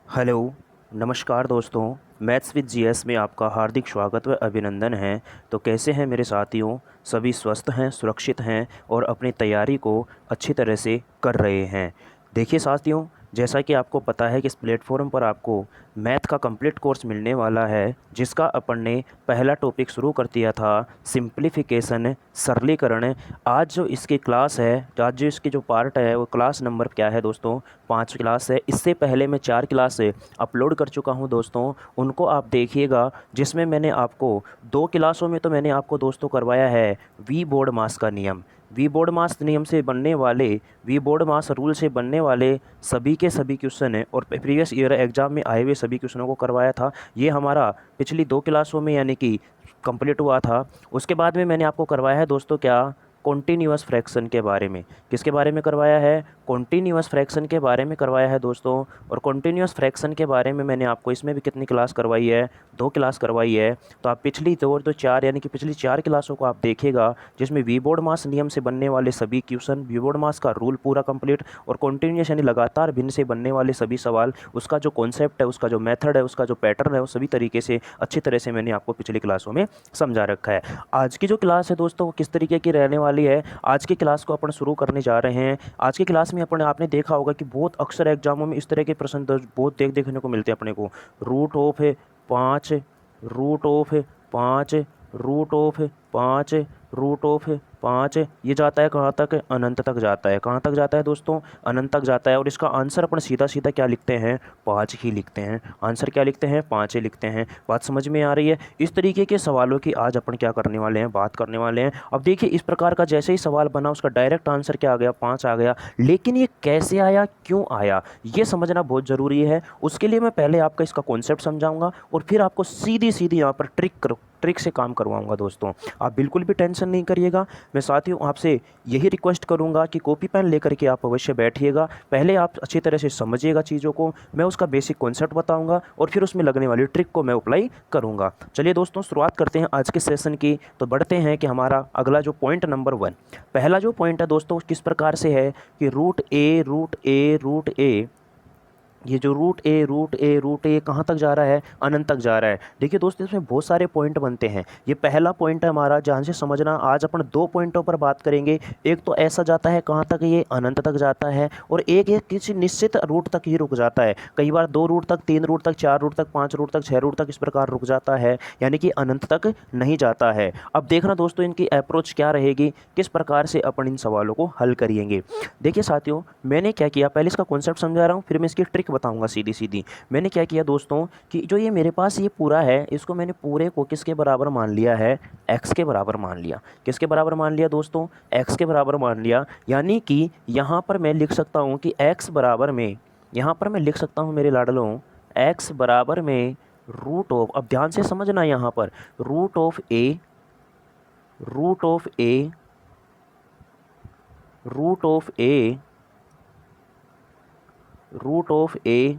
Hello, नमस्कार दोस्तों। Maths with GS में आपका हार्दिक स्वागत व अभिनंदन है। तो कैसे हैं मेरे साथियों? सभी स्वस्थ हैं, सुरक्षित हैं और अपनी तैयारी को अच्छी तरह से कर रहे हैं। देखिए साथियों, जैसा कि आपको पता है कि इस प्लेटफॉर्म पर आपको मैथ का कंप्लीट कोर्स मिलने वाला है, जिसका अपन ने पहला टॉपिक शुरू कर दिया था, सिंप्लीफिकेशन, सरलीकरण। आज जो इसकी क्लास है, आज जो इसकी जो पार्ट है, वो क्लास नंबर क्या है दोस्तों? 5 क्लास है। इससे पहले मैं 4 क्लास अपलोड कर चुका हूं दोस्तों, उनको आप देखिएगा। जिसमें मैंने आपको 2 क्लासों में तो मैंने आपको दोस्तों करवाया है वी बोर्ड मास का नियम। वी बोर्ड मास नियम से बनने वाले, वी बोर्ड मास रूल से बनने वाले सभी के सभी क्वेश्चन हैं और प्रीवियस ईयर एग्जाम में आए हुए सभी क्वेश्चनों को करवाया था। ये हमारा पिछली 2 क्लासों में यानी कि कंप्लीट हुआ था। उसके बाद में मैंने आपको करवाया है दोस्तों क्या? कॉन्टीन्यूअस फ्रैक्शन के बारे में। किसके बारे में करवाया है? कॉन्टीन्यूअस फ्रैक्शन के बारे में करवाया है दोस्तों। और कॉन्टीन्यूअस फ्रैक्शन के बारे में मैंने आपको इसमें भी कितनी क्लास करवाई है? 2 क्लास करवाई है। तो आप पिछली 2 और 2 4 यानी कि पिछली 4 क्लासों को आप देखिएगा, जिसमें वी बोर्ड मास नियम से बनने वाले सभी क्वेश्चन, वी बोर्ड मास का रूल पूरा कंप्लीट और कॉन्टीन्यूअस यानी लगातार भिन्न से बनने वाले सभी सवाल, उसका जो कॉन्सेप्ट है, उसका जो मेथड है, उसका जो पैटर्न है, वो सभी तरीके से अच्छी तरह से मैंने आपको पिछली क्लासों में समझा रखा है। आज की जो क्लास है दोस्तों, वो किस तरीके की रहने वाली है? आज की क्लास को अपन शुरू करने जा रहे हैं। आज की क्लास में आपने देखा होगा कि बहुत अक्सर एग्जामों में इस तरह के प्रश्न बहुत देखने को मिलते हैं अपने को। Root of 5, root of 5, root of 5, root of 5, ये जाता है कहाँ तक? अनंत तक जाता है। कहाँ तक जाता है दोस्तों? अनंत तक जाता है। और इसका आंसर अपन सीधा सीधा क्या लिखते हैं? 5 ही लिखते हैं। आंसर क्या लिखते हैं? 5 ही लिखते हैं। बात समझ में आ रही है? इस तरीके के सवालों की आज अपन क्या करने वाले हैं? बात करने वाले हैं। अब देखिए, इस प्रकार का जैसे ही सवाल बना, उसका डायरेक्ट आंसर क्या आ गया? 5 आ गया। लेकिन ये कैसे आया, क्यों आया, ये समझना बहुत ज़रूरी है। उसके लिए मैं पहले आपका इसका कॉन्सेप्ट समझाऊंगा और फिर आपको सीधी सीधी यहाँ पर ट्रिक से काम करवाऊंगा दोस्तों। आप बिल्कुल भी टेंशन नहीं करिएगा। मैं साथियों आपसे यही रिक्वेस्ट करूंगा कि कॉपी पेन लेकर के आप अवश्य बैठिएगा। पहले आप अच्छी तरह से समझिएगा चीज़ों को, मैं उसका बेसिक कॉन्सेप्ट बताऊंगा और फिर उसमें लगने वाली ट्रिक को मैं अप्लाई करूंगा। चलिए दोस्तों, शुरुआत करते हैं आज के सेशन की। तो बढ़ते हैं कि हमारा अगला जो पॉइंट नंबर 1, पहला जो पॉइंट है दोस्तों, किस प्रकार से है कि रूट ए, रूट ए, रूट ए, ये जो रूट ए, रूट ए, रूट ए कहाँ तक जा रहा है? अनंत तक जा रहा है। देखिए दोस्तों, इसमें बहुत सारे पॉइंट बनते हैं। ये पहला पॉइंट है हमारा, जहाँ से समझना। आज अपन 2 पॉइंटों पर बात करेंगे। एक तो ऐसा जाता है कहाँ तक? ये अनंत तक जाता है। और एक ये किसी निश्चित रूट तक ही रुक जाता है। कई बार 2 रूट तक, 3 रूट तक, 4 रूट तक, 5 रूट तक, 6 रूट तक इस प्रकार रुक जाता है, यानी कि अनंत तक नहीं जाता है। अब देखना दोस्तों, इनकी अप्रोच क्या रहेगी, किस प्रकार से अपन इन सवालों को हल करेंगे। देखिए साथियों, मैंने क्या किया, पहले इसका कॉन्सेप्ट समझा रहा हूँ, फिर मैं इसकी ट्रिक बताऊंगा सीधी सीधी। मैंने क्या किया दोस्तों कि जो ये मेरे पास ये पूरा है, इसको मैंने पूरे को किसके बराबर मान लिया है? एक्स के बराबर मान लिया। किसके बराबर मान लिया दोस्तों? एक्स के बराबर मान लिया। यानी कि यहाँ पर मैं लिख सकता हूँ कि एक्स बराबर में, यहाँ पर मैं लिख सकता हूँ मेरे लाडलों, एक्स बराबर में रूट ऑफ, अब ध्यान से समझना यहाँ पर, root of a, root of a, root of a, root of a,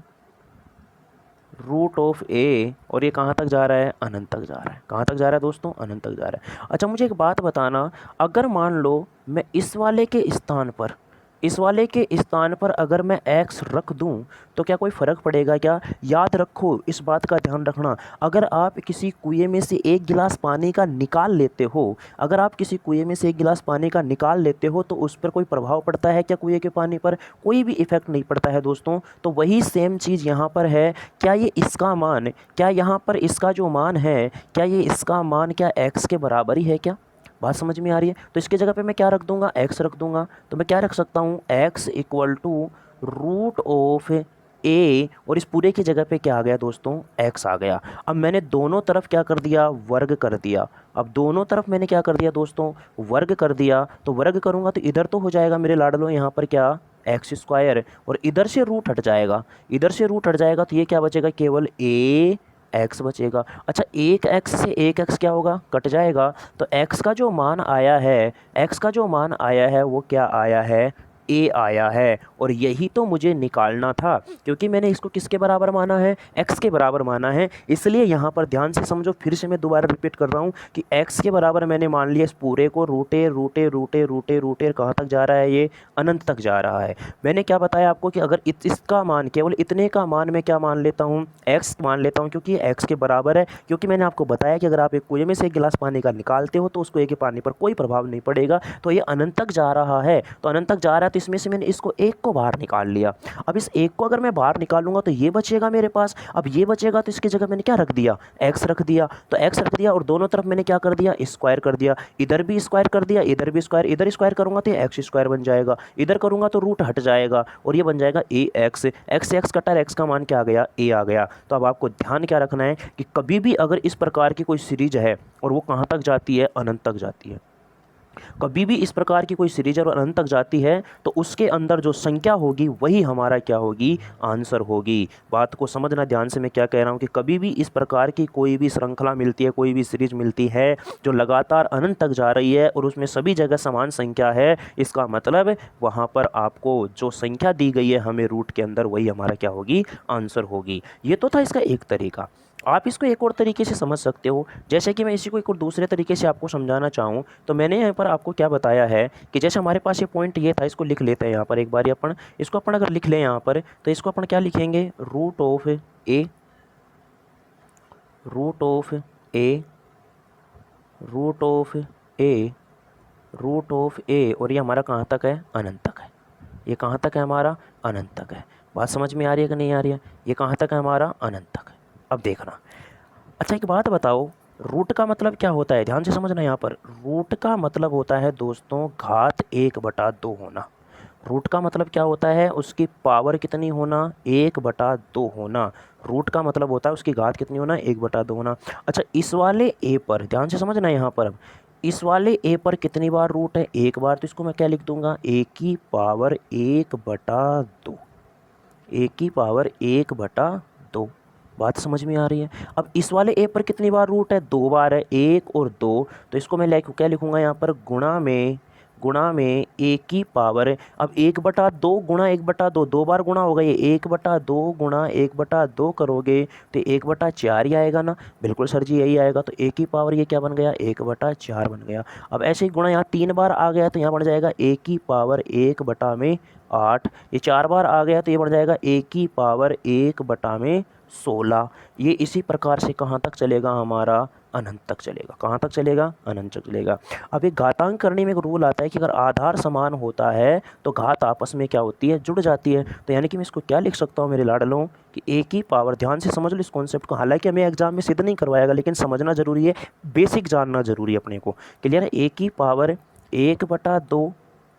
root of a, और ये कहाँ तक जा रहा है? अनंत तक जा रहा है। कहाँ तक जा रहा है दोस्तों? अनंत तक जा रहा है। अच्छा, मुझे एक बात बताना, अगर मान लो मैं इस वाले के स्थान पर, इस वाले के स्थान पर अगर मैं x रख दूं, तो क्या कोई फ़र्क पड़ेगा क्या? याद रखो, इस बात का ध्यान रखना। अगर आप किसी कुएं में से 1 गिलास पानी का निकाल लेते हो, अगर आप किसी कुएं में से 1 गिलास पानी का निकाल लेते हो, तो उस पर कोई प्रभाव पड़ता है क्या? कुएं के पानी पर कोई भी इफेक्ट नहीं पड़ता है दोस्तों। तो वही सेम चीज़ यहाँ पर है। क्या ये इसका मान, क्या यहाँ पर इसका जो मान है, क्या ये इसका मान क्या x के बराबर ही है क्या? बात समझ में आ रही है? तो इसके जगह पे मैं क्या रख दूंगा? x रख दूंगा। तो मैं क्या रख सकता हूँ? x equal to root of a, और इस पूरे की जगह पे क्या आ गया दोस्तों? x आ गया। अब मैंने दोनों तरफ क्या कर दिया? वर्ग कर दिया। अब दोनों तरफ मैंने क्या कर दिया दोस्तों? वर्ग कर दिया। तो वर्ग करूँगा तो इधर तो हो जाएगा मेरे लाडलो यहाँ पर क्या? एक्स स्क्वायर, और इधर से रूट हट जाएगा, इधर से रूट हट जाएगा, तो ये क्या बचेगा? केवल a x बचेगा। अच्छा, एक x से एक x क्या होगा? कट जाएगा। तो x का जो मान आया है, x का जो मान आया है वो क्या आया है? ए आया है। और यही तो मुझे निकालना था, क्योंकि मैंने इसको किसके बराबर माना है, एक्स के बराबर माना है। इसलिए यहाँ पर ध्यान से समझो, फिर से मैं दोबारा रिपीट कर रहा हूँ कि एक्स के बराबर मैंने मान लिया इस पूरे को, रूटे रूटे रूटे रूटे रूटे कहाँ तक जा रहा है, ये अनंत तक जा रहा है। मैंने क्या बताया आपको कि अगर इसका मान, केवल इतने का मान मैं क्या मान लेता हूँ, एक्स मान लेता हूँ, क्योंकि ये एक्स के बराबर है। क्योंकि मैंने आपको बताया कि अगर आप एक कुएं में से एक गिलास पानी का निकालते हो तो उस कुएं के पानी पर कोई प्रभाव नहीं पड़ेगा। तो ये अनंत तक जा रहा है, तो अनंत तक जा रहा है, तो इसमें से मैंने इसको एक को बाहर निकाल लिया। अब इस एक को अगर मैं बाहर निकालूंगा तो ये बचेगा मेरे पास। अब ये बचेगा तो इसकी जगह मैंने क्या रख दिया, एक्स रख दिया। तो एक्स रख दिया और दोनों तरफ मैंने क्या कर दिया, स्क्वायर कर दिया। इधर भी स्क्वायर कर दिया, इधर भी स्क्वायर। इधर स्क्वायर करूंगा तो ये एक्स स्क्वायर बन जाएगा, इधर करूंगा तो रूट हट जाएगा और ये बन जाएगा ए एक्स। एक्स से एक्स कटा, एक्स का मान क्या आ गया, ए आ गया। तो अब आपको ध्यान क्या रखना है कि कभी भी अगर इस प्रकार की कोई सीरीज है और वो कहाँ तक जाती है, अनंत तक जाती है। कभी भी इस प्रकार की कोई सीरीज और अनंत तक जाती है तो उसके अंदर जो संख्या होगी वही हमारा क्या होगी, आंसर होगी। बात को समझना ध्यान से, मैं क्या कह रहा हूँ कि कभी भी इस प्रकार की कोई भी श्रृंखला मिलती है, कोई भी सीरीज मिलती है जो लगातार अनंत तक जा रही है और उसमें सभी जगह समान संख्या है, इसका मतलब वहाँ पर आपको जो संख्या दी गई है हमें रूट के अंदर, वही हमारा क्या होगी, आंसर होगी। ये तो था इसका एक तरीका। आप इसको एक और तरीके से समझ सकते हो, जैसे कि मैं इसी को एक और दूसरे तरीके से आपको समझाना चाहूँ तो मैंने यहाँ पर आपको क्या बताया है कि जैसे हमारे पास ये पॉइंट ये था, इसको लिख लेते हैं यहाँ पर एक बार। अपन इसको अपन अगर लिख लें यहाँ पर तो इसको अपन क्या लिखेंगे, root of a, root of a, root of a, root of a, और ये हमारा कहाँ तक है, अनंत तक है। ये कहाँ तक है हमारा, अनंत तक है। बात समझ में आ रही है कि नहीं आ रही है, ये कहाँ तक है हमारा, अनंत तक है। अब देखना, अच्छा एक बात बताओ, रूट का मतलब क्या होता है, ध्यान से समझना। यहाँ पर रूट का मतलब होता है दोस्तों घात 1/2 होना। रूट का मतलब क्या होता है, उसकी पावर कितनी होना, 1/2 होना। रूट का मतलब होता है उसकी घात कितनी होना, 1/2 होना। अच्छा इस वाले ए पर ध्यान से समझना, यहाँ पर अब इस वाले ए पर कितनी बार रूट है, एक बार। तो इसको मैं क्या लिख दूंगा, ए की पावर 1/2, ए की पावर 1/2। बात समझ में आ रही है। अब इस वाले ए पर कितनी बार रूट है, 2 बार है, 1 और 2। तो इसको मैं क्या लिखूंगा यहाँ पर, गुणा में ए की पावर। अब 1/2 गुणा 1/2, 2 बार गुणा होगा, ये 1/2 गुणा 1/2 करोगे तो 1/4 ही आएगा ना। बिल्कुल सर जी यही आएगा। तो ए की पावर ये क्या बन गया, 1/4 बन गया। अब ऐसे ही गुणा यहाँ 3 बार आ गया तो यहाँ बन जाएगा ए की पावर 1/8। ये 4 बार आ गया तो ये बन जाएगा ए की पावर 1/16। ये इसी प्रकार से कहाँ तक चलेगा हमारा, अनंत तक चलेगा। कहाँ तक चलेगा, अनंत तक चलेगा। अब एक घातांक करने में एक रूल आता है कि अगर आधार समान होता है तो घात आपस में क्या होती है, जुड़ जाती है। तो यानी कि मैं इसको क्या लिख सकता हूँ मेरे लाडलों कि ए की पावर, ध्यान से समझ लो इस कॉन्सेप्ट को, हालांकि हमें एग्जाम में सिद्ध नहीं करवाएगा लेकिन समझना जरूरी है, बेसिक जानना जरूरी है अपने को। क्लियर है। ए की पावर 1/2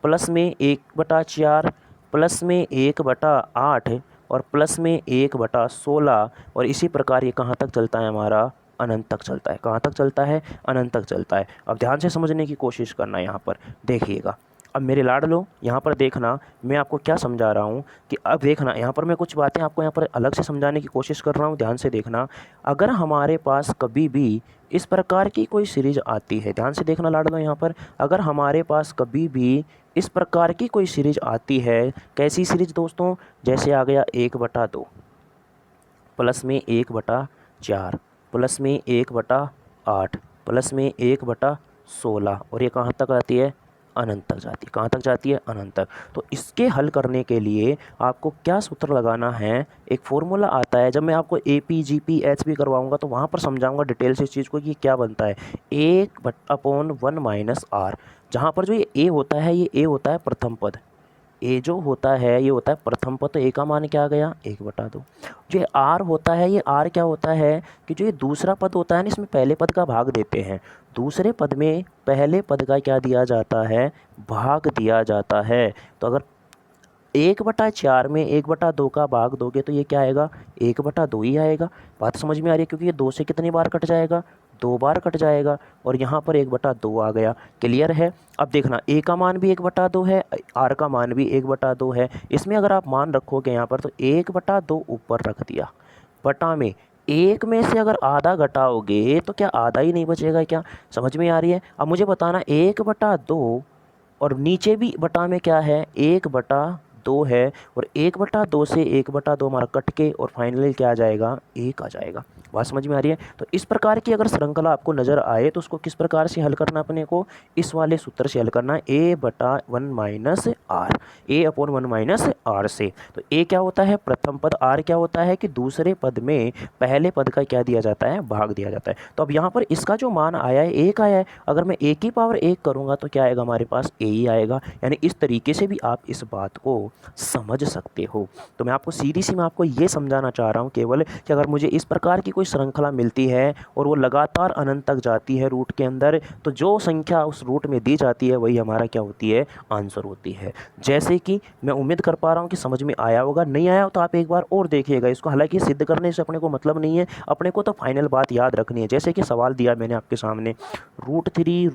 प्लस में 1/4 प्लस में 1/8 और प्लस में 1/16, और इसी प्रकार ये कहाँ तक चलता है हमारा, अनंत तक चलता है। कहाँ तक चलता है, अनंत तक चलता है। अब ध्यान से समझने की कोशिश करना है यहाँ पर, देखिएगा। अब मेरे लाडलो यहाँ पर देखना, मैं आपको क्या समझा रहा हूँ कि अब देखना यहाँ पर मैं कुछ बातें आपको यहाँ पर अलग से समझाने की कोशिश कर रहा हूँ, ध्यान से देखना। अगर हमारे पास कभी भी इस प्रकार की कोई सीरीज आती है, ध्यान से देखना लाडलो यहाँ पर, अगर हमारे पास कभी भी इस प्रकार की कोई सीरीज आती है, कैसी सीरीज दोस्तों, जैसे आ गया 1/2 प्लस में 1/4 प्लस में 1/8 प्लस में 1/16, और ये कहाँ तक आती है, अनंत तक जाती है। कहाँ तक जाती है, अनंत तक। तो इसके हल करने के लिए आपको क्या सूत्र लगाना है, एक फॉर्मूला आता है। जब मैं आपको AP GP HP करवाऊंगा तो वहाँ पर समझाऊंगा डिटेल से इस चीज़ को कि क्या बनता है, 1/1 - R। जहाँ पर जो ये ए होता है, ये ए होता है प्रथम पद, ए जो होता है ये होता है प्रथम पद। तो ए का मान क्या आ गया, 1/2। जो आर होता है, ये आर क्या होता है कि जो ये दूसरा पद होता है ना, इसमें पहले पद का भाग देते हैं, दूसरे पद में पहले पद का क्या दिया जाता है, भाग दिया जाता है। तो अगर 1/4 में 1/2 का भाग दोगे तो ये क्या आएगा, 1/2 ही आएगा। बात समझ में आ रही है, क्योंकि ये 2 से कितनी बार कट जाएगा, 2 बार कट जाएगा, और यहाँ पर 1/2 आ गया। क्लियर है। अब देखना, ए का मान भी 1/2 है, आर का मान भी 1/2 है। इसमें अगर आप मान रखोगे यहाँ पर तो 1/2 ऊपर रख दिया, बटा में एक में से अगर आधा घटाओगे तो क्या आधा ही नहीं बचेगा क्या, समझ में आ रही है। अब मुझे बताना 1/2 और नीचे भी बटा में क्या है, 1/2 है, और 1/2 से 1/2 हमारा कट के और फाइनली क्या आ जाएगा, 1 आ जाएगा। बात समझ में आ रही है। तो इस प्रकार की अगर श्रृंखला आपको नज़र आए तो उसको किस प्रकार से हल करना, अपने को इस वाले सूत्र से हल करना है, a/1 - r, a/1 - r से। तो a क्या होता है, प्रथम पद, r क्या होता है कि दूसरे पद में पहले पद का क्या दिया जाता है, भाग दिया जाता है। तो अब यहाँ पर इसका जो मान आया है 1 आया है, अगर मैं a की पावर 1 करूँगा तो क्या आएगा, हमारे पास a ही आएगा। यानी इस तरीके से भी आप इस बात को समझ सकते हो। तो मैं आपको सीधी सी मैं आपको ये समझाना चाह रहा हूँ केवल कि अगर मुझे इस प्रकार की कोई श्रृंखला मिलती है और वो लगातार अनंत तक जाती है रूट के अंदर, तो जो संख्या उस रूट में दी जाती है वही हमारा क्या होती है, आंसर होती है। जैसे कि मैं उम्मीद कर पा रहा हूँ कि समझ में आया होगा, नहीं आया तो आप एक बार और देखिएगा इसको। हालांकि सिद्ध करने से अपने को मतलब नहीं है, अपने को तो फाइनल बात याद रखनी है। जैसे कि सवाल दिया मैंने आपके सामने, √3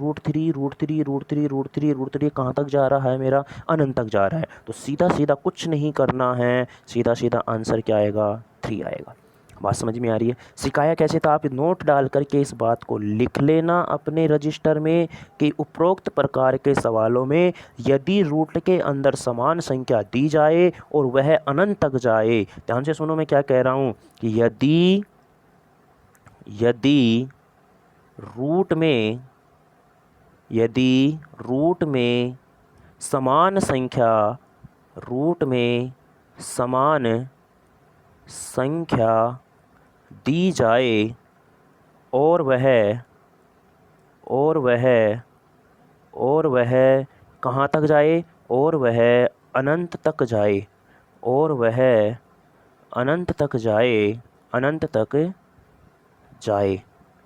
कहाँ तक जा रहा है, मेरा अनंत तक जा रहा है। तो सीधा सीधा कुछ नहीं करना है, सीधा सीधा आंसर क्या आएगा, 3 आएगा। बात समझ में आ रही है। सिखाया कैसे था, आप नोट डाल करके इस बात को लिख लेना अपने रजिस्टर में कि उपरोक्त प्रकार के सवालों में यदि रूट के अंदर समान संख्या दी जाए और वह अनंत तक जाए, ध्यान से सुनो मैं क्या कह रहा हूँ, कि यदि रूट में समान संख्या दी जाए और वह कहाँ तक जाए, और वह अनंत तक जाए,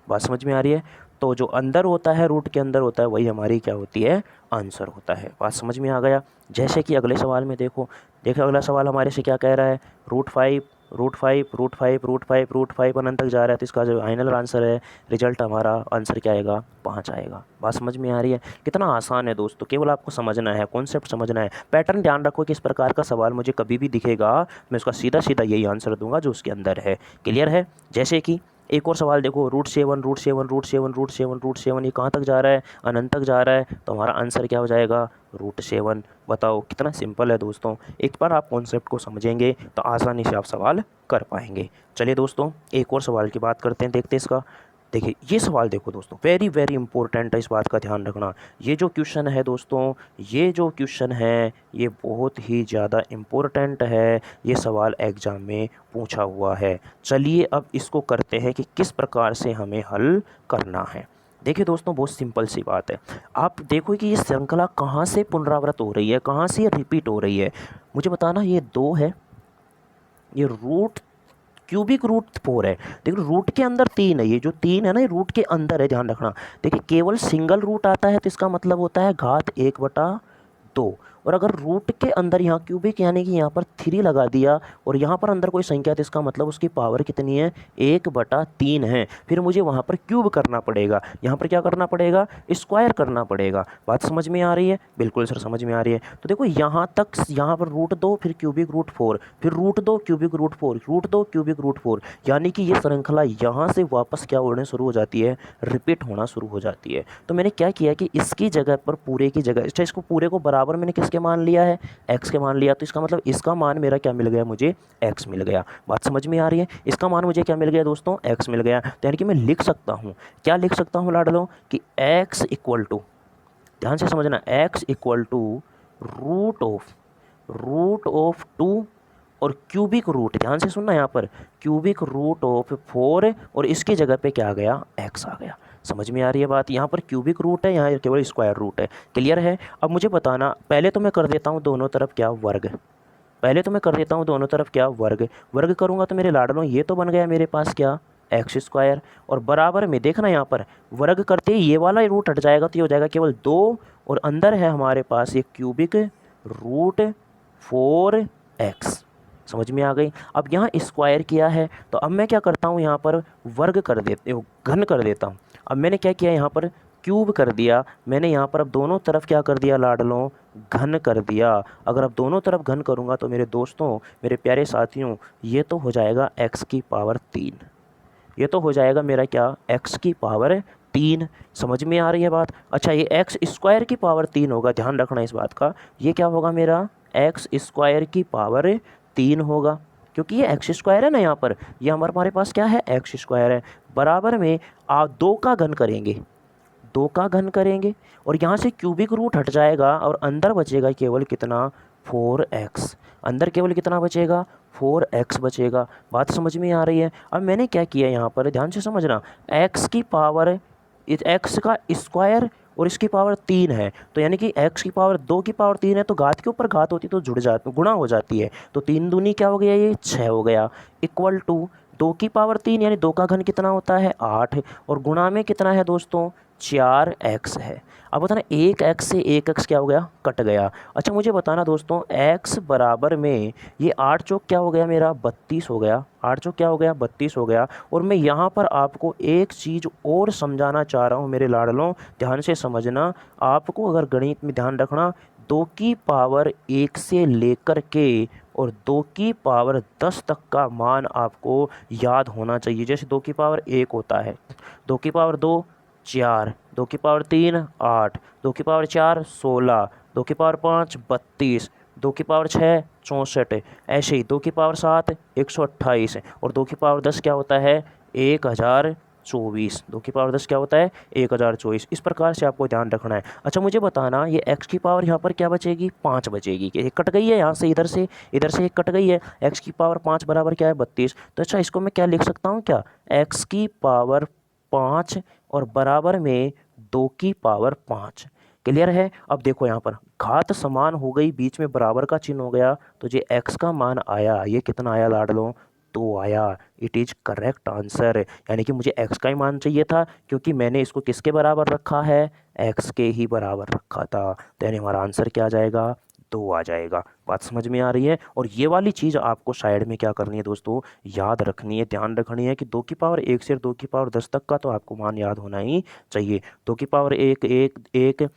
बात समझ में आ रही है। तो जो अंदर होता है, रूट के अंदर होता है, वही हमारी क्या होती है, आंसर होता है। बात समझ में आ गया। जैसे कि अगले सवाल में देखो अगला सवाल हमारे से क्या कह रहा है, √5 अनंत तक जा रहा है। तो इसका जो फाइनल आंसर है, रिजल्ट हमारा आंसर क्या आएगा, 5 आएगा। बात समझ में आ रही है। कितना आसान है दोस्तों, केवल आपको समझना है, कॉन्सेप्ट समझना है। पैटर्न ध्यान रखो कि इस प्रकार का सवाल मुझे कभी भी दिखेगा मैं उसका सीधा सीधा यही आंसर दूंगा जो उसके अंदर है। क्लियर है। जैसे कि एक और सवाल देखो, √7 ये कहाँ तक जा रहा है, अनंत तक जा रहा है। तो हमारा आंसर क्या हो जाएगा, √7। बताओ कितना सिंपल है दोस्तों। एक बार आप कॉन्सेप्ट को समझेंगे तो आसानी से आप सवाल कर पाएंगे। चलिए दोस्तों एक और सवाल की बात करते हैं, देखते हैं इसका। देखिए ये सवाल देखो दोस्तों, वेरी वेरी इंपॉर्टेंट है, इस बात का ध्यान रखना। ये जो क्वेश्चन है दोस्तों, ये बहुत ही ज़्यादा इम्पोर्टेंट है। ये सवाल एग्ज़ाम में पूछा हुआ है। चलिए अब इसको करते हैं कि किस प्रकार से हमें हल करना है। देखिए दोस्तों बहुत सिंपल सी बात है। आप देखो कि ये श्रृंखला कहाँ से पुनरावृत्त हो रही है, कहाँ से ये रिपीट हो रही है, मुझे बताना। ये 2 है, ये क्यूबिक रूट 4 है। देखो रूट के अंदर 3 है, ये जो 3 है ना, ये रूट के अंदर है, ध्यान रखना। देखिए केवल सिंगल रूट आता है तो इसका मतलब होता है घात 1/2। और अगर रूट के अंदर यहाँ क्यूबिक यानी कि यहाँ पर 3 लगा दिया और यहाँ पर अंदर कोई संख्या, तो इसका मतलब उसकी पावर कितनी है, 1/3 है। फिर मुझे वहाँ पर क्यूब करना पड़ेगा, यहाँ पर क्या करना पड़ेगा, स्क्वायर करना पड़ेगा। बात समझ में आ रही है, बिल्कुल सर समझ में आ रही है। तो देखो यहाँ तक, यहाँ पर √2 फिर क्यूबिक रूट 4, फिर √2 क्यूबिक रूट 4, √2 क्यूबिक रूट 4, यानी कि ये श्रृंखला यहाँ से वापस क्या होने शुरू हो जाती है, रिपीट होना शुरू हो जाती है। तो मैंने क्या किया कि इसकी जगह पर पूरे की जगह इसको पूरे को बराबर मैंने किसके मान लिया है, x के मान लिया। तो इसका मतलब इसका मान मेरा क्या मिल गया, मुझे x मिल गया। बात समझ में आ रही है। इसका मान मुझे क्या मिल गया दोस्तों, x मिल गया। तो यानी कि मैं लिख सकता हूँ, क्या लिख सकता हूँ लाडलो, कि x इक्वल टू, ध्यान से समझना, x equal to root of 2 और क्यूबिक रूट, ध्यान से सुनना, यहाँ पर क्यूबिक रूट ऑफ 4 और इसकी जगह पे क्या आ गया, x आ गया। समझ में आ रही है बात। यहाँ पर क्यूबिक रूट है, यहाँ केवल स्क्वायर रूट है। क्लियर है। अब मुझे बताना, पहले तो मैं कर देता हूँ दोनों तरफ क्या, वर्ग करूँगा तो मेरे लाडलों ये तो बन गया मेरे पास क्या, x²। और बराबर में देखना, यहाँ पर वर्ग करते ही ये वाला रूट हट जाएगा, तो ये हो जाएगा केवल 2 और अंदर है हमारे पास ये क्यूबिक रूट 4x। समझ में आ गई। अब यहाँ स्क्वायर किया है तो अब मैं क्या करता हूँ, यहाँ पर वर्ग कर देते हो, घन कर देता हूँ। अब मैंने क्या किया, यहाँ पर क्यूब कर दिया मैंने, यहाँ पर अब दोनों तरफ क्या कर दिया लाडलों, घन कर दिया। अगर अब दोनों तरफ घन करूँगा तो मेरे दोस्तों, मेरे प्यारे साथियों, ये तो हो जाएगा x की पावर 3, ये तो हो जाएगा मेरा क्या, x की पावर 3। समझ में आ रही है बात? अच्छा, ये एक्स स्क्वायर की पावर 3 होगा, ध्यान रखना इस बात का। ये क्या होगा मेरा? एक्स स्क्वायर की पावर 3 होगा, क्योंकि ये एक्स स्क्वायर है ना, यहाँ पर ये हमारे पास क्या है? एक्स स्क्वायर है। बराबर में आप 2 का घन करेंगे, 2 का घन करेंगे और यहाँ से क्यूबिक रूट हट जाएगा और अंदर बचेगा केवल कितना? 4x। अंदर केवल कितना बचेगा? 4x बचेगा। बात समझ में आ रही है? अब मैंने क्या किया यहाँ पर, ध्यान से समझना। x की पावर, इस x का स्क्वायर और इसकी पावर 3 है, तो यानी कि x की पावर 2 की पावर 3 है, तो घात के ऊपर घात होती तो जुड़ जाती, गुणा हो जाती है। तो 3 दूनी क्या हो गया? ये 6 हो गया। इक्वल टू 2 की पावर 3 यानी 2 का घन कितना होता है? 8 और गुणा में कितना है दोस्तों? 4x है। अब बताना 1x से 1x क्या हो गया? कट गया। अच्छा मुझे बताना दोस्तों, x बराबर में ये 8 चौक क्या हो गया मेरा? 32 हो गया। 8 चौक क्या हो गया? 32 हो गया। और मैं यहाँ पर आपको एक चीज़ और समझाना चाह रहा हूँ मेरे लाडलों, ध्यान से समझना। आपको अगर गणित में ध्यान रखना, 2 की पावर 1 से लेकर के और 2 की पावर 10 तक का मान आपको याद होना चाहिए। जैसे 2 की पावर 1 होता है, 2 की पावर 2 4, 2 की पावर 3 8, 2 की पावर 4 16, 2 की पावर 5 32, 2 की पावर 6 64, ऐसे ही 2 की पावर 7 128 और 2 की पावर 10 क्या होता है? 1024। 2 की पावर 10 क्या होता है? 1024। इस प्रकार से आपको ध्यान रखना है। अच्छा मुझे बताना, ये x की पावर यहाँ पर क्या बचेगी? 5 बचेगी। कि एक कट गई है यहाँ से, इधर से एक कट गई है। x की पावर 5 बराबर क्या है? 32। तो अच्छा इसको मैं क्या लिख सकता हूँ क्या? x की पावर 5 और बराबर में 2 की पावर 5। क्लियर है? अब देखो यहाँ पर घात समान हो गई, बीच में बराबर का चिन्ह हो गया, तो ये x का मान आया, ये कितना आया लाडलो? 2 आया। It is correct answer. यानी कि मुझे x का ही मान चाहिए था, क्योंकि मैंने इसको किसके बराबर रखा है? x के ही बराबर रखा था। तो यानी हमारा आंसर क्या आ जाएगा? 2 आ जाएगा। बात समझ में आ रही है? और ये वाली चीज़ आपको साइड में क्या करनी है दोस्तों? याद रखनी है, ध्यान रखनी है कि 2 की पावर 1 से 2 की पावर 10 तक का तो आपको मान याद होना ही चाहिए। 2 की पावर 1 1 1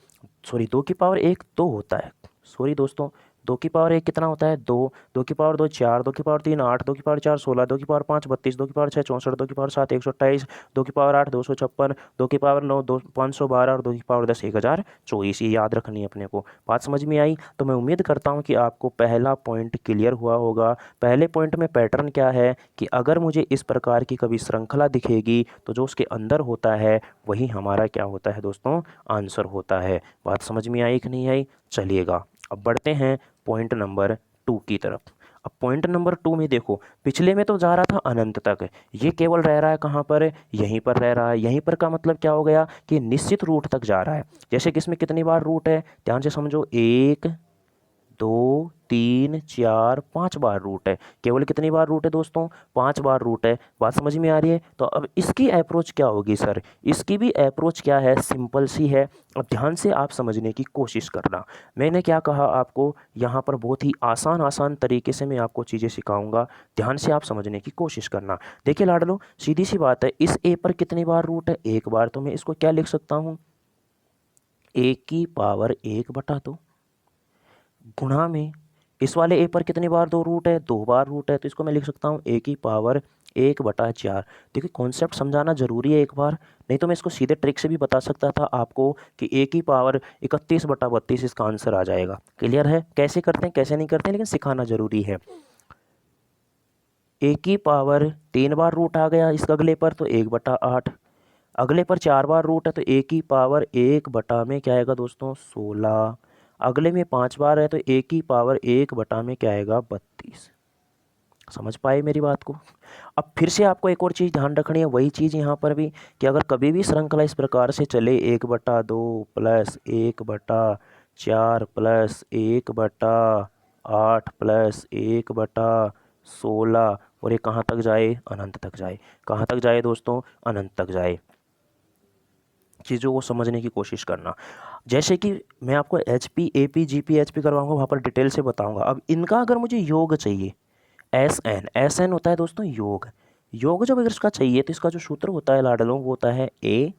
सॉरी 2 की पावर 1 2 होता है। सॉरी दोस्तों, 2 की पावर 1 कितना होता है? 2। 2 की पावर 2 4, 2 की पावर 3 8, 2 की पावर 4 16, 2 की पावर 5 32, 2 की पावर 6 64, 2 की पावर 7 128, 2 की पावर 8 256, 2 की पावर 9 512 और 2 की पावर 10 1024। ये याद रखनी है अपने को। बात समझ में आई? तो मैं उम्मीद करता हूँ कि आपको पहला पॉइंट क्लियर हुआ होगा। पहले पॉइंट में पैटर्न क्या है कि अगर मुझे इस प्रकार की कभी श्रृंखला दिखेगी, तो जो उसके अंदर होता है वही हमारा क्या होता है दोस्तों? आंसर होता है। बात समझ में आई कि नहीं आई? चलिएगा अब बढ़ते हैं पॉइंट नंबर 2 की तरफ। अब पॉइंट नंबर 2 में देखो, पिछले में तो जा रहा था अनंत तक, ये केवल रह रहा है कहाँ पर? यहीं पर रह रहा है। यहीं पर का मतलब क्या हो गया? कि निश्चित रूट तक जा रहा है। जैसे कि इसमें कितनी बार रूट है? ध्यान से समझो, 1 2 3 4 5 बार रूट है। केवल कितनी बार रूट है दोस्तों? 5 बार रूट है। बात समझ में आ रही है? तो अब इसकी अप्रोच क्या होगी सर? इसकी भी अप्रोच क्या है? सिंपल सी है। अब ध्यान से आप समझने की कोशिश करना। मैंने क्या कहा आपको? यहाँ पर बहुत ही आसान तरीके से मैं आपको चीज़ें सिखाऊंगा, ध्यान से आप समझने की कोशिश करना। देखिए लाडलो, सीधी सी बात है, इस ए पर कितनी बार रूट है? 1 बार। तो मैं इसको क्या लिख सकता हूँ? ए की पावर 1/2 गुणा में इस वाले ए पर कितनी बार 2 रूट है? 2 बार रूट है। तो इसको मैं लिख सकता हूँ ए की पावर 1/4। देखिए कॉन्सेप्ट समझाना जरूरी है एक बार, नहीं तो मैं इसको सीधे ट्रिक से भी बता सकता था आपको कि ए की पावर 31/32 इसका आंसर आ जाएगा। क्लियर है? कैसे करते हैं कैसे नहीं करते हैं, लेकिन सिखाना जरूरी है। ए की पावर 3 बार रूट आ गया इस अगले पर, तो 1/8। अगले पर 4 बार रूट है, तो ए की पावर 1 में क्या आएगा दोस्तों? 16। अगले में 5 बार है, तो ए की पावर 1 में क्या आएगा? 32। समझ पाए मेरी बात को? अब फिर से आपको एक और चीज़ ध्यान रखनी है, वही चीज़ यहाँ पर भी, कि अगर कभी भी श्रृंखला इस प्रकार से चले, 1/2 प्लस 1/4 प्लस 1/8 प्लस 1/16 और ये कहाँ तक जाए? अनंत तक जाए। कहाँ तक जाए दोस्तों? अनंत तक जाए। चीज़ों को समझने की कोशिश करना। जैसे कि मैं आपको HP AP GP HP करवाऊंगा, वहाँ पर डिटेल से बताऊंगा। अब इनका अगर मुझे योग चाहिए, SN होता है दोस्तों योग। योग जब अगर इसका चाहिए, तो इसका जो सूत्र होता है लाडलों, वो होता है A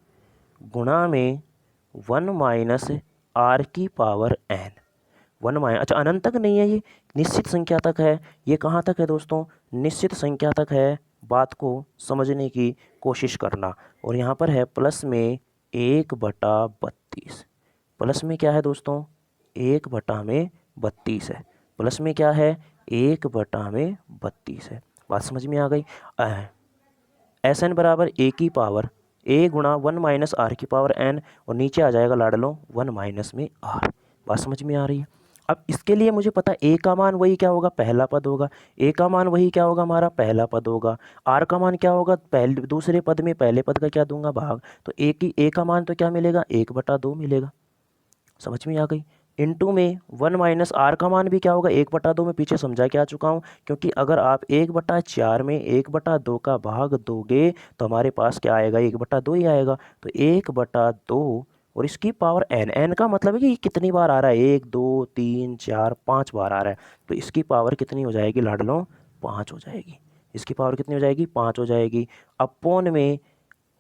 गुणा में 1 माइनस R की पावर N। 1 माइनस, अच्छा अनंत तक नहीं है, ये निश्चित संख्या तक है। ये कहाँ तक है दोस्तों? निश्चित संख्या तक है। बात को समझने की कोशिश करना। और यहाँ पर है प्लस में 1/32। प्लस में क्या है दोस्तों, 1/32 है। प्लस में क्या है, 1/32 है। बात समझ में आ गई। एस एन बराबर ए की पावर ए गुणा 1 माइनस आर की पावर एन, और नीचे आ जाएगा लाडलो 1 माइनस में आर। बात समझ में आ रही है। अब इसके लिए मुझे पता ए का मान वही क्या होगा, पहला पद होगा। ए का मान वही क्या होगा, हमारा पहला पद होगा। आर का मान क्या होगा, पहले दूसरे पद में पहले पद का क्या दूंगा, भाग। तो ए का मान तो क्या मिलेगा, 1/2 मिलेगा। समझ में आ गई। इनटू में 1 माइनस आर का मान भी क्या होगा, 1/2 में पीछे समझा के आ चुका हूँ। क्योंकि अगर आप 1/4 में 1/2 का भाग दोगे तो हमारे पास क्या आएगा, 1/2 ही आएगा। तो 1/2 और इसकी पावर एन। एन का मतलब है कि ये कितनी बार आ रहा है, 1 2 3 4 5 बार आ रहा है। तो इसकी पावर कितनी हो जाएगी लाडलो, 5 हो जाएगी। इसकी पावर कितनी हो जाएगी, 5 हो जाएगी। अपोन में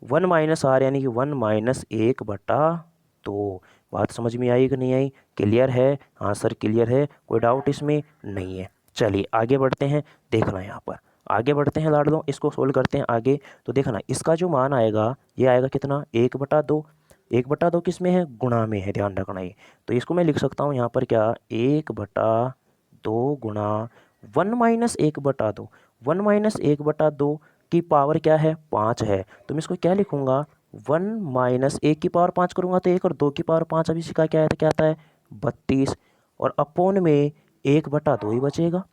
1 माइनस आर यानी कि 1 माइनस 1/2। बात समझ में आई कि नहीं आई, क्लियर है। हाँ सर क्लियर है, कोई डाउट इसमें नहीं है। चलिए आगे बढ़ते हैं, देखना यहाँ पर आगे बढ़ते हैं लाडलो, इसको सोल्व करते हैं आगे। तो देखना इसका जो मान आएगा ये आएगा कितना, 1/2। 1/2 किस में है, गुणा में है, ध्यान रखना ये। तो इसको मैं लिख सकता हूँ यहाँ पर क्या, 1/2 गुणा 1 माइनस 1/2। 1 माइनस 1/2 की पावर क्या है, 5 है। तो मैं इसको क्या लिखूंगा, 1 माइनस 1 की पावर 5 करूंगा तो 1, और 2 की पावर 5 अभी सिखा क्या है, तो क्या आता है 32। और अपोन में 1/2 ही बचेगा।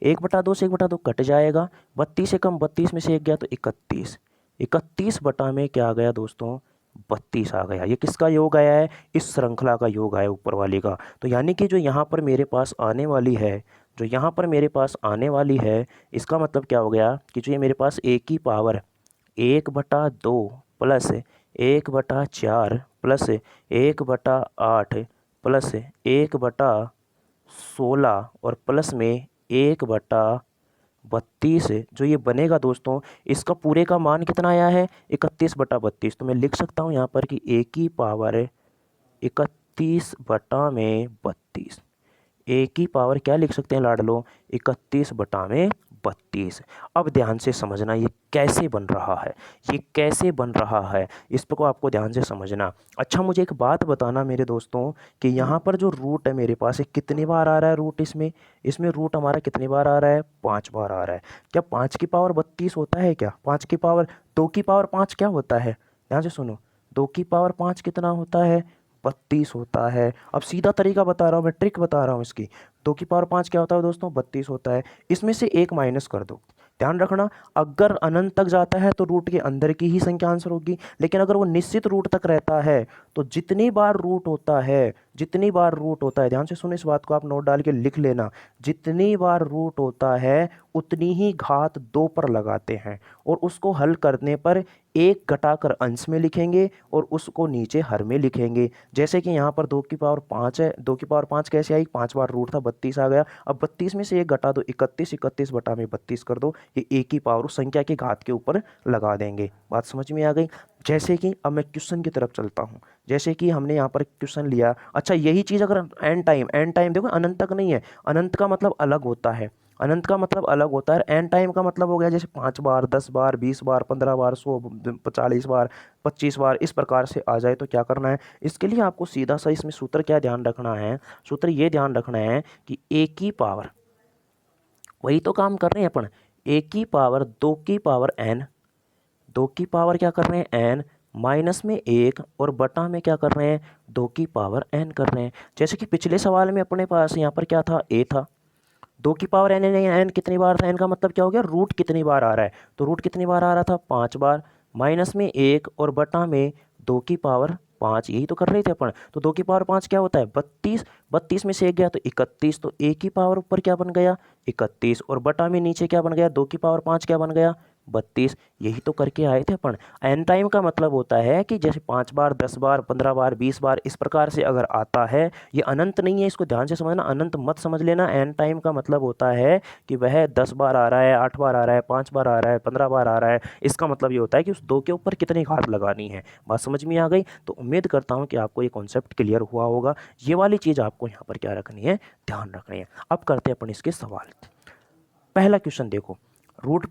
1/2 से 1/2 कट जाएगा। 32 से कम 32 में से 1 गया तो 31। 31 बटा में क्या आ गया दोस्तों, 32 आ गया। ये किसका योग आया है, इस श्रृंखला का योग आया ऊपर वाले का। तो यानी कि जो यहाँ पर मेरे पास आने वाली है, जो यहाँ पर मेरे पास आने वाली है, इसका मतलब क्या हो गया कि जो ये मेरे पास a की पावर 1/2 प्लस 1/4 प्लस 1/8 प्लस 1/16 और प्लस में 1/32 जो ये बनेगा दोस्तों, इसका पूरे का मान कितना आया है, 31/32। तो मैं लिख सकता हूँ यहाँ पर कि a की पावर 31/32। ए की पावर क्या लिख सकते हैं लाडलो, 31/32। अब ध्यान से समझना ये कैसे बन रहा है, ये कैसे बन रहा है, इस पर को आपको ध्यान से समझना। अच्छा मुझे एक बात बताना मेरे दोस्तों कि यहाँ पर जो रूट है मेरे पास, ये कितनी बार आ रहा है रूट, इसमें रूट हमारा कितनी बार आ रहा है, 5 बार आ रहा है। क्या 5 की पावर 32 होता है क्या, 5 की पावर 2 की पावर 5 क्या होता है, ध्यान से सुनो। 2 की पावर 5 कितना होता है, 32 होता है। अब सीधा तरीका बता रहा हूँ मैं, ट्रिक बता रहा हूँ इसकी। 2 की पावर 5 क्या होता है दोस्तों, 32 होता है। इसमें से 1 माइनस कर दो। ध्यान रखना, अगर अनंत तक जाता है तो रूट के अंदर की ही संख्या आंसर होगी। लेकिन अगर वो निश्चित रूट तक रहता है तो जितनी बार रूट होता है, जितनी बार रूट होता है, ध्यान से सुनो इस बात को, आप नोट डाल के लिख लेना। जितनी बार रूट होता है उतनी ही घात 2 पर लगाते हैं, और उसको हल करने पर 1 घटाकर अंश में लिखेंगे और उसको नीचे हर में लिखेंगे। जैसे कि यहाँ पर 2 की पावर 5 है, 2 की पावर 5 कैसे आई, 5 बार रूट था, 32 आ गया। अब 32 में से 1 घटा दो, 31, 31 बटा में 32 कर दो। ये एक ही पावर उस संख्या की घात के ऊपर लगा देंगे। बात समझ में आ गई। जैसे कि अब मैं क्वेश्चन की तरफ चलता हूँ। जैसे कि हमने यहाँ पर क्वेश्चन लिया, अच्छा यही चीज़ अगर एन टाइम देखो, अनंत तक नहीं है, अनंत का मतलब अलग होता है, अनंत का मतलब अलग होता है। एन टाइम का मतलब हो गया जैसे 5 बार, 10 बार, 20 बार, 15 बार, 100, 40 बार, 25 बार, इस प्रकार से आ जाए तो क्या करना है। इसके लिए आपको सीधा सा इसमें सूत्र क्या ध्यान रखना है, सूत्र ये ध्यान रखना है कि ए की पावर, वही तो काम कर रहे हैं अपन, ए की पावर 2 की पावर एन, 2 की पावर क्या कर रहे हैं एन, माइनस में 1 और बटा में क्या कर रहे हैं, 2 की पावर एन कर रहे हैं। जैसे कि पिछले सवाल में अपने पास यहाँ पर क्या था, ए था। 2 की पावर एन, एन कितनी बार था, एन का मतलब क्या हो गया, रूट कितनी बार आ रहा है। तो रूट कितनी बार आ रहा था, 5 बार, माइनस में 1 और बटा में 2 की पावर 5, यही तो कर रहे थे अपन। तो 2 की पावर 5 क्या होता है, 32। 32 में से 1 गया तो 31। तो ए की पावर ऊपर क्या बन गया, 31, और बटा में नीचे क्या बन गया, 2 की पावर 5 क्या बन गया, 32। यही तो करके आए थे अपन। एन टाइम का मतलब होता है कि जैसे 5 बार, 10 बार, 15 बार, 20 बार, इस प्रकार से अगर आता है, ये अनंत नहीं है, इसको ध्यान से समझना, अनंत मत समझ लेना। एन टाइम का मतलब होता है कि वह 10 बार आ रहा है, 8 बार आ रहा है, 5 बार आ रहा है, 15 बार आ रहा है। इसका मतलब ये होता है कि उस 2 के ऊपर कितनी घात लगानी है। बात समझ में आ गई। तो उम्मीद करता हूँ कि आपको ये कॉन्सेप्ट क्लियर हुआ होगा। ये वाली चीज़ आपको यहाँ पर क्या रखनी है, ध्यान रखनी है। अब करते हैं अपन इसके सवाल। पहला क्वेश्चन देखो, रूट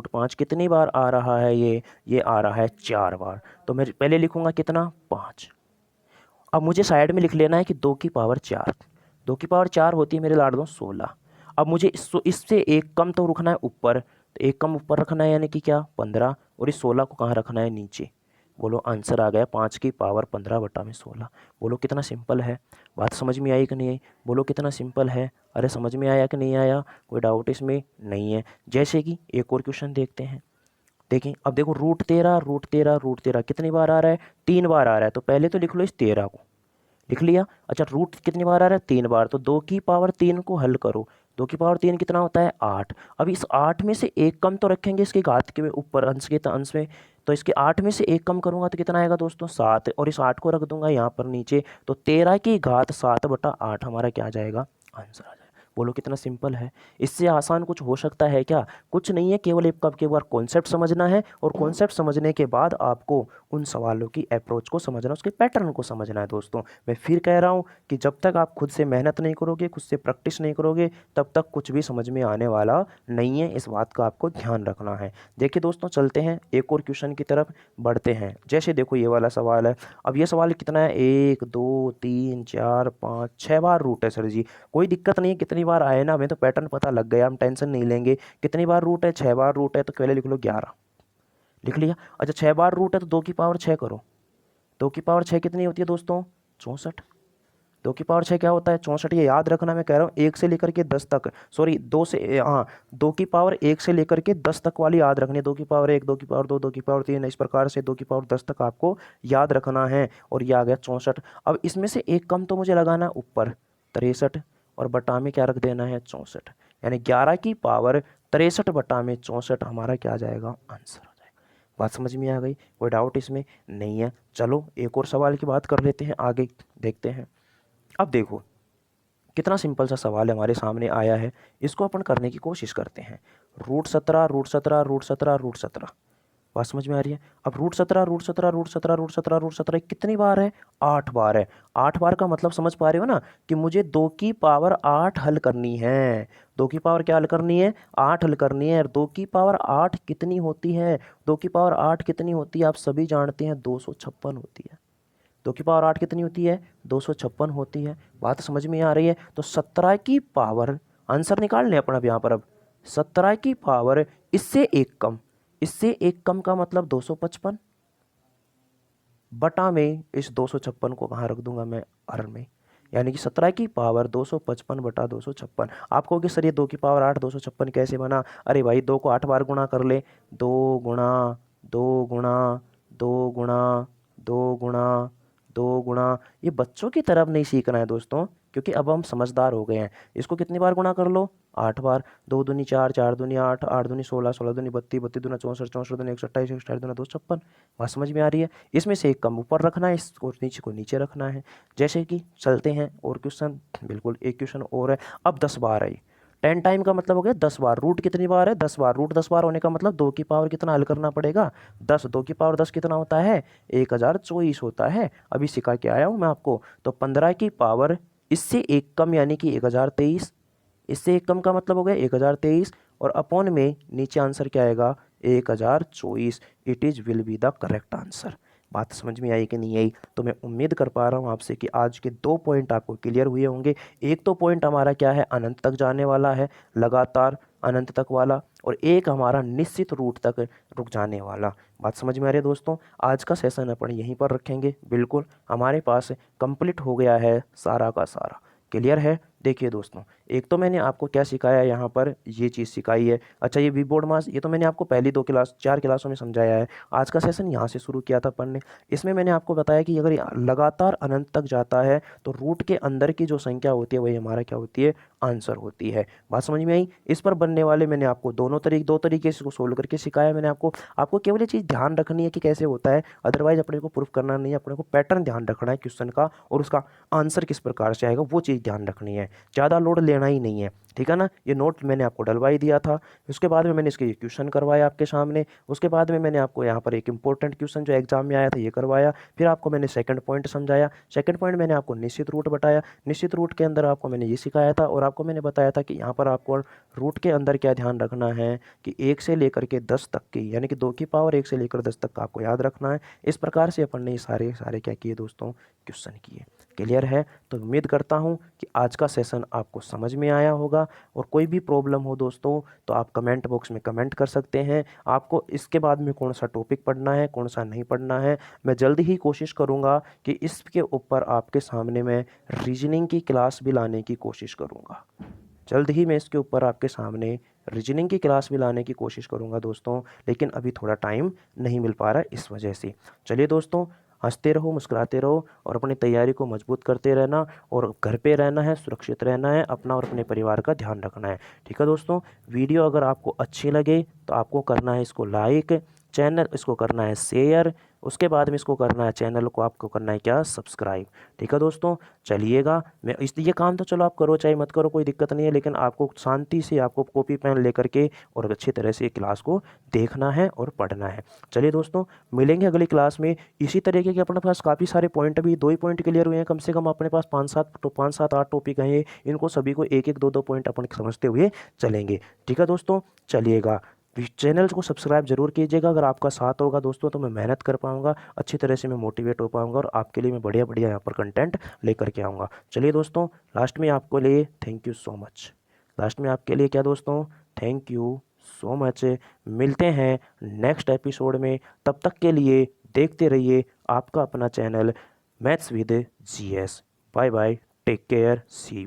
5 कितनी बार आ रहा है ये आ रहा है 4 बार। तो मैं पहले लिखूंगा कितना 5। अब मुझे साइड में लिख लेना है कि 2 की पावर 4, 2 की पावर 4 होती है मेरे लाडलों 16। अब मुझे इससे एक कम तो रखना है ऊपर, तो एक कम ऊपर रखना है यानी कि क्या 15, और इस 16 को कहाँ रखना है नीचे। बोलो आंसर आ गया 5 की पावर 15/16। बोलो कितना सिंपल है। बात समझ में आई कि नहीं आई? बोलो कितना सिंपल है। अरे समझ में आया कि नहीं आया? कोई डाउट इसमें नहीं है। जैसे कि एक और क्वेश्चन देखते हैं। देखें अब देखो रूट 13 कितनी बार आ रहा है? 3 बार आ रहा है। तो पहले तो लिख लो इस 13 को, लिख लिया। अच्छा रूट कितनी बार आ रहा है? 3 बार। तो 2 की पावर 3 को हल करो। 2 की पावर 3 कितना होता है? 8। अब इस 8 में से एक कम तो रखेंगे इसके घात के ऊपर, अंश के अंश में। तो इसके 8 में से एक कम करूंगा तो कितना आएगा दोस्तों? 7। और इस 8 को रख दूंगा यहाँ पर नीचे। तो 13 की घात 7/8 हमारा क्या आ जाएगा? आंसर आ जाएगा। बोलो कितना सिंपल है। इससे आसान कुछ हो सकता है क्या? कुछ नहीं है, केवल एक बार कॉन्सेप्ट समझना है, और कॉन्सेप्ट समझने के बाद आपको उन सवालों की अप्रोच को समझना, उसके पैटर्न को समझना है दोस्तों। मैं फिर कह रहा हूँ कि जब तक आप खुद से मेहनत नहीं करोगे, खुद से प्रैक्टिस नहीं करोगे, तब तक कुछ भी समझ में आने वाला नहीं है। इस बात का आपको ध्यान रखना है। देखिए दोस्तों चलते हैं एक और क्वेश्चन की तरफ बढ़ते हैं। जैसे देखो ये वाला सवाल है। अब ये सवाल कितना है? 1 2 3 4 5 6 बार रूट है सर जी। कोई दिक्कत नहीं है, कितनी बार आए ना, हमें तो पैटर्न पता लग गया, हम टेंशन नहीं लेंगे। कितनी बार रूट है? 6 बार रूट है। तो पहले लिख लो 11, लिख लिया। अच्छा 6 बार रूट है तो 2 की पावर 6 करो। 2 की पावर 6 कितनी होती है दोस्तों? 64। 2 की पावर 6 क्या होता है? 64। ये याद रखना, मैं कह रहा हूँ 1 से लेकर के 10 तक, सॉरी 2 से, हाँ 2 की पावर 1 से लेकर के 10 तक वाली याद रखनी है। 2 की पावर 1, 2 की पावर 2, 2 की पावर 3, इस प्रकार से 2 की पावर 10 तक आपको याद रखना है। और ये आ गया 64। अब इसमें से एक कम तो मुझे लगाना ऊपर 63, और बटा में क्या रख देना है? 64। यानी 11 की पावर 63/64 हमारा क्या आ जाएगा? आंसर आ जाएगा। बात समझ में आ गई? कोई डाउट इसमें नहीं है। चलो एक और सवाल की बात कर लेते हैं, आगे देखते हैं। अब देखो कितना सिंपल सा सवाल हमारे सामने आया है, इसको अपन करने की कोशिश करते हैं। रूट 17 बात समझ में आ रही है? अब रूट 17 कितनी बार है? 8 बार है। 8 बार का मतलब समझ पा रहे हो ना, कि मुझे 2 की पावर 8 हल करनी है। 2 की पावर क्या हल करनी है? 8 हल करनी है। और 2 की पावर 8 कितनी होती है? 2 की पावर 8 कितनी होती है? आप सभी जानते हैं 256 होती है। 2 की पावर 8 कितनी होती है? 256 होती है। बात समझ में आ रही है? तो 17 की पावर, आंसर निकाल लें अपन अब यहाँ पर। अब 17 की पावर इससे एक कम, इससे एक कम का मतलब 255 बटा में इस 256 को कहाँ रख दूंगा मैं? हर में। यानी कि 17 की पावर 255/256। आप कहोगे सर ये 2 की पावर 8 256 कैसे बना? अरे भाई 2 को 8 बार गुणा कर ले। 2 गुणा 2 गुणा 2 गुणा 2 गुणा 2 गुणा। ये बच्चों की तरफ नहीं सीखना है दोस्तों, क्योंकि अब हम समझदार हो गए हैं। इसको कितनी बार गुणा कर लो? 8 बार। 2 दूनी 4, 4 दूनी 8, 8 दूनी 16, 16 दूनी 32, 32 दूना 64, 64 दूनी 128, 128 दूना 256। बात समझ में आ रही है? इसमें से एक कम ऊपर रखना है, इसको नीचे को नीचे रखना है। जैसे कि चलते हैं और क्वेश्चन, बिल्कुल एक क्वेश्चन और है। अब 10 बार है। 10 टाइम का मतलब हो गया 10 बार। रूट कितनी बार है? 10 बार। रूट 10 बार होने का मतलब 2 की पावर कितना हल करना पड़ेगा? 10। 2 की पावर 10 कितना होता है? 1024 होता है। अभी सिखा के आया हूँ मैं आपको। तो 15 की पावर इससे एक कम यानी कि 1023, इससे एक कम का मतलब हो गया 1023, और अपॉन में नीचे आंसर क्या आएगा? 1024। It is will be the correct answer. बात समझ में आई कि नहीं आई? तो मैं उम्मीद कर पा रहा हूँ आपसे कि आज के 2 पॉइंट आपको क्लियर हुए होंगे। एक तो पॉइंट हमारा क्या है? अनंत तक जाने वाला है, लगातार अनंत तक वाला, और एक हमारा निश्चित रूट तक रुक जाने वाला। बात समझ में आ रही है दोस्तों? आज का सेशन अपन यहीं पर रखेंगे। बिल्कुल हमारे पास कंप्लीट हो गया है सारा का सारा। क्लियर है? देखिए दोस्तों, एक तो मैंने आपको क्या सिखाया है, यहाँ पर ये चीज़ सिखाई है। अच्छा ये वी बोर्ड मास, ये तो मैंने आपको पहली 4 क्लासों में समझाया है। आज का सेशन यहाँ से शुरू किया था पढ़ने। इसमें मैंने आपको बताया कि अगर लगातार अनंत तक जाता है तो रूट के अंदर की जो संख्या होती है वही हमारा क्या होती है? आंसर होती है। बात समझ में आई? इस पर बनने वाले मैंने आपको दो तरीके से इसको सोल्व करके सिखाया मैंने आपको केवल ये चीज़ ध्यान रखनी है कि कैसे होता है। अदरवाइज अपने को प्रूफ करना नहीं है, अपने को पैटर्न ध्यान रखना है क्वेश्चन का, और उसका आंसर किस प्रकार से आएगा वो चीज़ ध्यान रखनी है। ज़्यादा लोड लेना ही नहीं है, ठीक है ना। ये नोट मैंने आपको डलवा ही दिया था। उसके बाद में मैंने इसके ये क्वेश्चन करवाया आपके सामने। उसके बाद में मैंने आपको यहाँ पर एक इंपॉर्टेंट क्वेश्चन जो एग्जाम में आया था ये करवाया। फिर आपको मैंने सेकंड पॉइंट समझाया। सेकंड पॉइंट मैंने आपको निश्चित रूट बताया। निश्चित रूट के अंदर आपको मैंने ये सिखाया था और आपको मैंने बताया था कि यहाँ पर आपको रूट के अंदर क्या ध्यान रखना है कि 1 से लेकर के 10 तक की, यानी कि 2 की पावर 1 से लेकर 10 तक का आपको याद रखना है। इस प्रकार से अपन ने ये सारे सारे क्या किए दोस्तों, क्वेश्चन किए। क्लियर है? तो उम्मीद करता हूँ कि आज का सेशन आपको समझ में आया होगा। और कोई भी प्रॉब्लम हो दोस्तों तो आप कमेंट बॉक्स में कमेंट कर सकते हैं। आपको इसके बाद में कौन सा टॉपिक पढ़ना है, कौन सा नहीं पढ़ना है, मैं जल्द ही कोशिश करूँगा कि इसके ऊपर आपके सामने मैं रीजनिंग की क्लास भी लाने की कोशिश करूँगा। जल्द ही मैं इसके ऊपर आपके सामने रीजनिंग की क्लास भी लाने की कोशिश करूँगा दोस्तों, लेकिन अभी थोड़ा टाइम नहीं मिल पा रहा इस वजह से। चलिए दोस्तों, हंसते रहो, मुस्कुराते रहो और अपनी तैयारी को मजबूत करते रहना और घर पे रहना है, सुरक्षित रहना है, अपना और अपने परिवार का ध्यान रखना है। ठीक है दोस्तों, वीडियो अगर आपको अच्छी लगे तो आपको करना है इसको लाइक, चैनल इसको करना है शेयर, उसके बाद में इसको करना है चैनल को आपको करना है क्या, सब्सक्राइब। ठीक है दोस्तों, चलिएगा। मैं इस ये काम तो चलो आप करो चाहे मत करो कोई दिक्कत नहीं है, लेकिन आपको शांति से आपको कॉपी पेन लेकर के और अच्छी तरह से क्लास को देखना है और पढ़ना है। चलिए दोस्तों, मिलेंगे अगली क्लास में। इसी तरीके के अपने पास काफ़ी सारे पॉइंट, अभी 2 ही पॉइंट क्लियर हुए हैं, कम से कम अपने पास 5-7 8 टॉपिक हैं ये। इनको सभी को एक एक 2-2 पॉइंट अपन समझते हुए चलेंगे। ठीक है दोस्तों, चलिएगा। चैनल को सब्सक्राइब जरूर कीजिएगा। अगर आपका साथ होगा दोस्तों तो मैं मेहनत कर पाऊंगा, अच्छी तरह से मैं मोटिवेट हो पाऊंगा और आपके लिए मैं बढ़िया बढ़िया यहाँ पर कंटेंट लेकर के आऊँगा। चलिए दोस्तों, लास्ट में आपको लिए thank you so much. Last में आपके लिए क्या दोस्तों, थैंक यू सो मच। मिलते हैं नेक्स्ट एपिसोड में, तब तक के लिए देखते रहिए आपका अपना channel maths with GS. Bye bye, take care, see you.